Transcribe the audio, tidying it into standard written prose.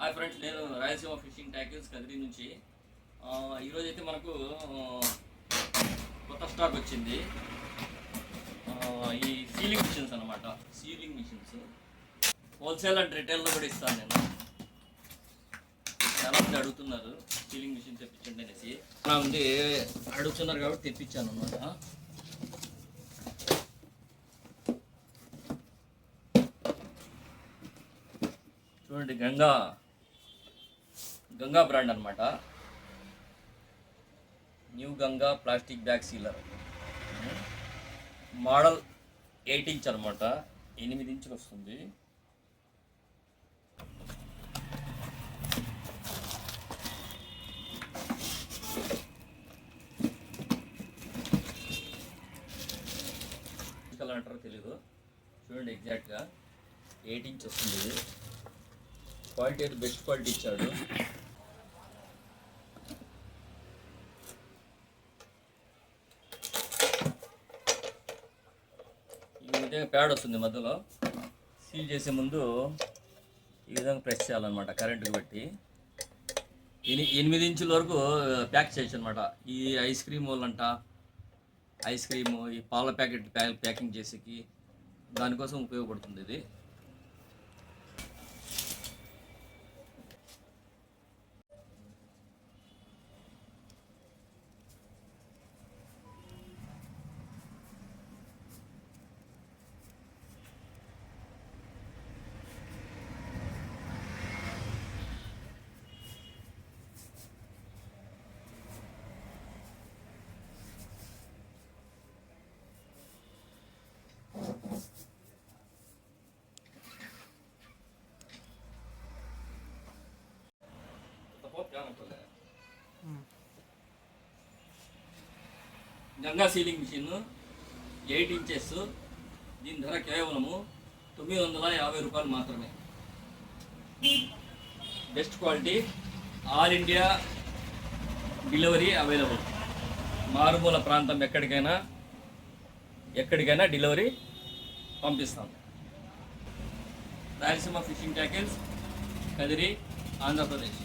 Hi friends, నేను Rayalaseema fishing tackles Kadiri నుంచి. ఈరోజు అయితే మనకు కొత్త స్టాక్ వచ్చింది. ఈ సీలింగ్ మిషన్స్ అనమాట. సీలింగ్ మిషన్స్ హోల్సేల్ అండ్ రిటైల్లో కూడా ఇస్తాను నేను. చాలామంది అడుగుతున్నారు సీలింగ్ మిషన్ తెప్పించండి అనేసి. చాలామంది అడుగుతున్నారు కాబట్టి తెప్పించాను అనమాట. చూడండి, గంగా బ్రాండ్ అనమాట. New Ganga plastic bag sealer. Model 8 inch అనమాట. 8 ఇంచులు వస్తుంది. కలర్ అంటారో తెలీదు. చూడండి, ఎగ్జాక్ట్గా 8 ఇంచ్ వస్తుంది. ఇది క్వాలిటీ అయితే బెస్ట్ క్వాలిటీ ఇచ్చాడు. ఈ విధంగా ప్యాడ్ వస్తుంది మధ్యలో. సీల్ చేసే ముందు ఈ విధంగా ప్రెస్ చేయాలన్నమాట కరెంటుకి బట్టి. 8 ఇంచుల వరకు ప్యాక్ చేయొచ్చు అనమాట. ఈ ఐస్ క్రీమ్ వాళ్ళంట, ఐస్ క్రీము, ఈ పాల ప్యాకెట్ ప్యాకింగ్ చేసేకి దానికోసం ఉపయోగపడుతుంది ఇది. Ganga sealing machine 8 inches. దీని ధర కేవలము 950 రూపాయలు మాత్రమే. Best quality, all India delivery available. మారుమూల ప్రాంతం ఎక్కడికైనా డెలివరీ పంపిస్తాం. Rayalaseema fishing tackles, Kadiri, Andhra Pradesh.